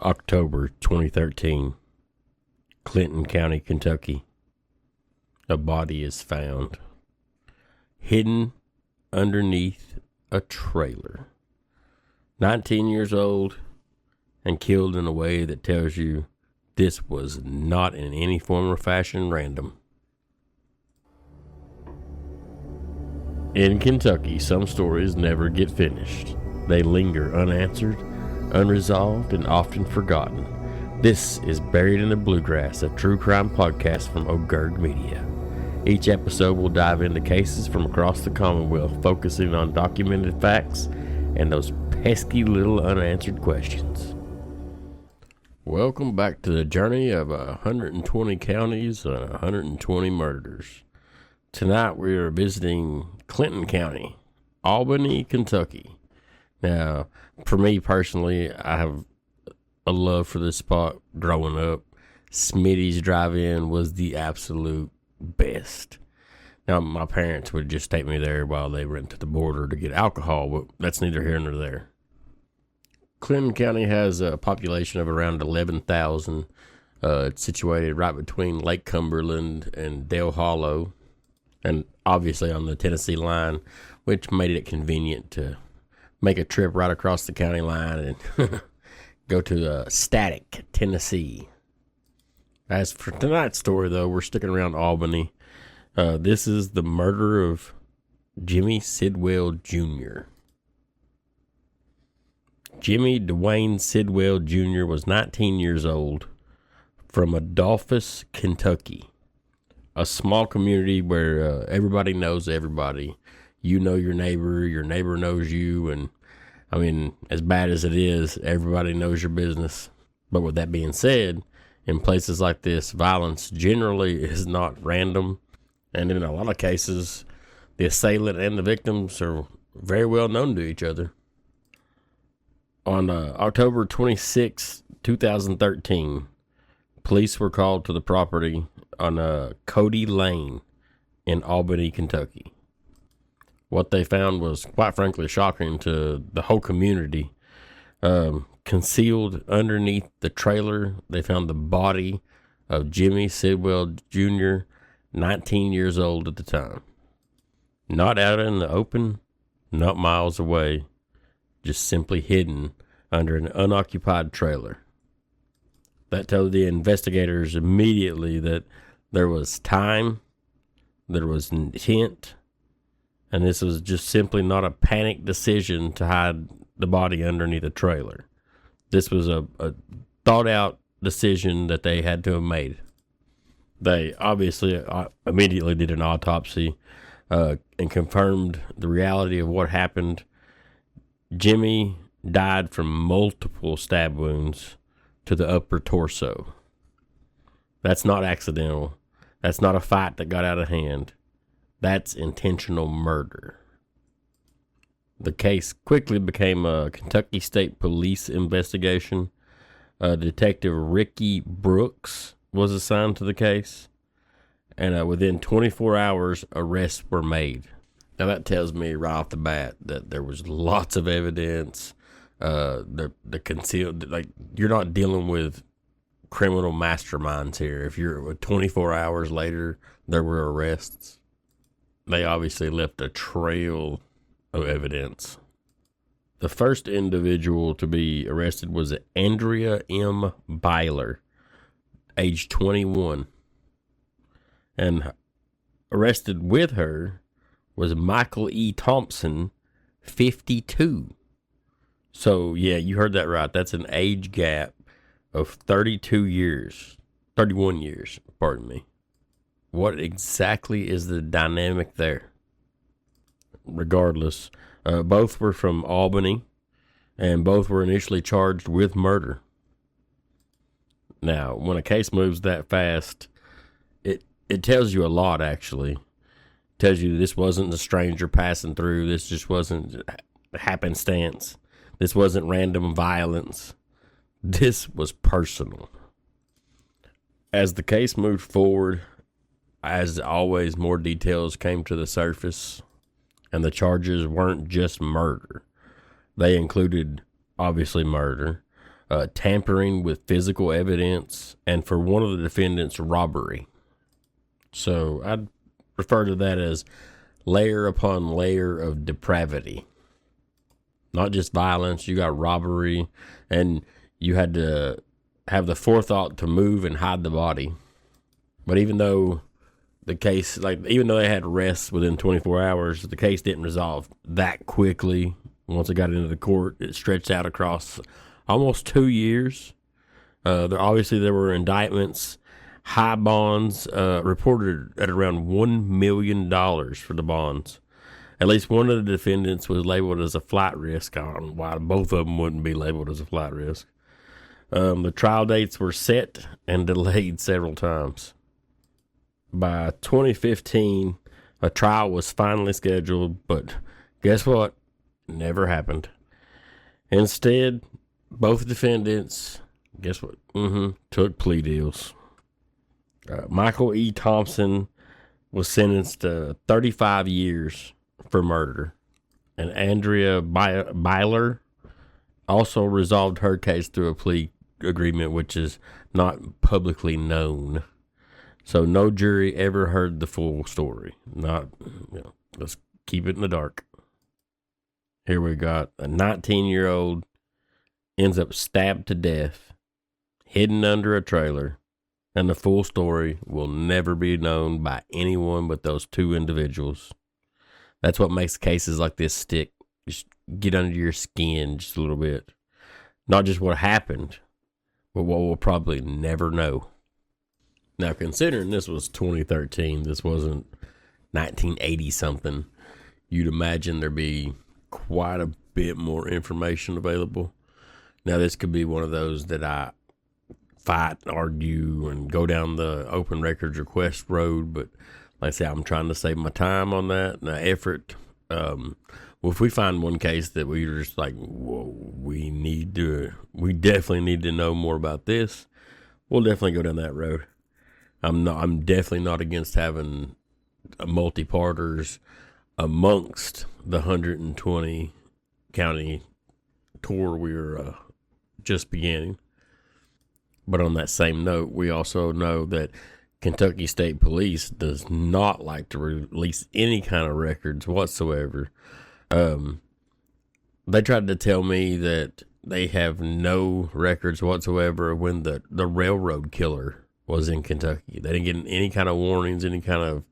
October 2013, Clinton County, Kentucky. A body is found hidden underneath a trailer. 19 years old and killed in a way that tells you this was not in any form or fashion random. In Kentucky, some stories never get finished. They linger unanswered, unresolved, and often forgotten. This is Buried in the Bluegrass, a true crime podcast from OleGergMedia. Each episode will dive into cases from across the Commonwealth, focusing on documented facts and those pesky little unanswered questions. Welcome back to the journey of 120 counties and 120 murders. Tonight we are visiting Clinton County, Albany, Kentucky. Now, for me personally, I have a love for this spot growing up. Smitty's Drive-In was the absolute best. Now, my parents would just take me there while they went to the border to get alcohol, but that's neither here nor there. Clinton County has a population of around 11,000. It's situated right between Lake Cumberland and Dale Hollow, and obviously on the Tennessee line, which made it convenient to make a trip right across the county line and go to Static, Tennessee. As for tonight's story, though, we're sticking around Albany. This is the murder of Jimmy Sidwell Jr. Jimmy Dwayne Sidwell Jr. was 19 years old from Adolphus, Kentucky, a small community where everybody knows everybody. You know your neighbor knows you, and I mean, as bad as it is, everybody knows your business. But with that being said, in places like this, violence generally is not random, and in a lot of cases, the assailant and the victims are very well known to each other. On October 26, 2013, police were called to the property on Cody Lane in Albany, Kentucky. What they found was, quite frankly, shocking to the whole community. Concealed underneath the trailer, they found the body of Jimmy Sidwell Jr., 19 years old at the time. Not out in the open, not miles away, just simply hidden under an unoccupied trailer. That told the investigators immediately that there was time, there was intent, and this was just simply not a panicked decision to hide the body underneath a trailer. This was a thought-out decision that they had to have made. They obviously immediately did an autopsy and confirmed the reality of what happened. Jimmy died from multiple stab wounds to the upper torso. That's not accidental. That's not a fight that got out of hand. That's intentional murder. The case quickly became a Kentucky State Police investigation. Detective Ricky Brooks was assigned to the case, and within 24 hours, arrests were made. Now that tells me right off the bat that there was lots of evidence. The concealed, like, you're not dealing with criminal masterminds here. If you're 24 hours later, there were arrests. They obviously left a trail of evidence. The first individual to be arrested was Andrea M. Byler, age 21. And arrested with her was Michael E. Thompson, 52. So, yeah, you heard that right. That's an age gap of 31 years, pardon me. What exactly is the dynamic there? Regardless, both were from Albany, and both were initially charged with murder. Now, when a case moves that fast, it tells you a lot, actually. It tells you this wasn't a stranger passing through. This just wasn't happenstance. This wasn't random violence. This was personal. As the case moved forward, as always, more details came to the surface, and the charges weren't just murder. They included, obviously, murder, tampering with physical evidence, and for one of the defendants, robbery. So I'd refer to that as layer upon layer of depravity. Not just violence, you got robbery, and you had to have the forethought to move and hide the body. But even though the case, even though they had arrests within 24 hours, the case didn't resolve that quickly. Once it got into the court, it stretched out across almost 2 years. There were indictments, high bonds, reported at around $1 million for the bonds. At least one of the defendants was labeled as a flight risk. I don't know why both of them wouldn't be labeled as a flight risk. The trial dates were set and delayed several times. By 2015, a trial was finally scheduled, but guess what? Never happened. Instead, both defendants, guess what? Took plea deals. Michael E. Thompson was sentenced to 35 years for murder, and Andrea Byler also resolved her case through a plea agreement, which is not publicly known. So no jury ever heard the full story. Let's keep it in the dark. Here we got a 19-year-old ends up stabbed to death, hidden under a trailer, and the full story will never be known by anyone but those two individuals. That's what makes cases like this stick. Just get under your skin just a little bit. Not just what happened, but what we'll probably never know. Now, considering this was 2013, this wasn't 1980 something, you'd imagine there'd be quite a bit more information available. Now, this could be one of those that I fight, argue, and go down the open records request road, but like I say, I'm trying to save my time on that and the effort. If we find one case that we're just like, whoa, we definitely need to know more about this, we'll definitely go down that road. I'm definitely not against having multi-parters amongst the 120 county tour we're just beginning. But on that same note, we also know that Kentucky State Police does not like to release any kind of records whatsoever. They tried to tell me that they have no records whatsoever when the railroad killer was in Kentucky. They didn't get any kind of warnings, any kind of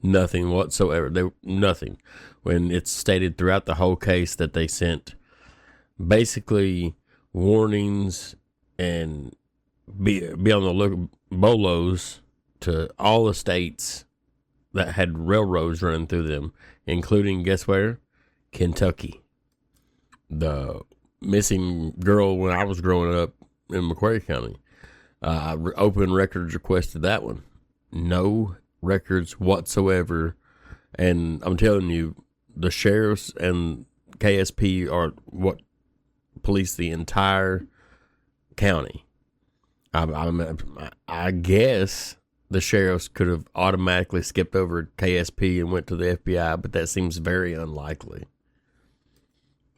nothing whatsoever. Nothing. When it's stated throughout the whole case that they sent basically warnings and be on the look bolos to all the states that had railroads running through them, including, guess where? Kentucky. The missing girl when I was growing up in McQuarrie County. Open records requested that one. No records whatsoever. And I'm telling you, the sheriffs and KSP are what police the entire county. I guess the sheriffs could have automatically skipped over KSP and went to the FBI, but that seems very unlikely.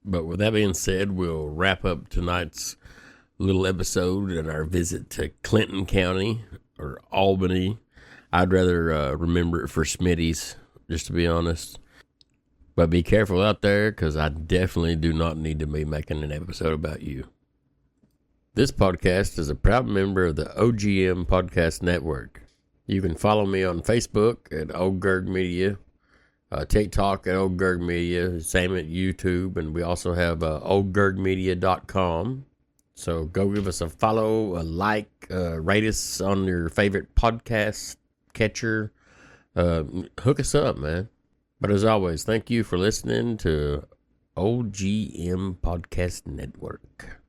But with that being said, we'll wrap up tonight's little episode and our visit to Clinton County or Albany. I'd rather remember it for Smitty's, just to be honest. But be careful out there, because I definitely do not need to be making an episode about you. This podcast is a proud member of the OGM Podcast Network. You can follow me on Facebook at OleGergMedia, TikTok at OleGergMedia, same at YouTube, and we also have OleGergMedia.com. So go give us a follow, a like, rate us on your favorite podcast catcher. Hook us up, man. But as always, thank you for listening to OGM Podcast Network.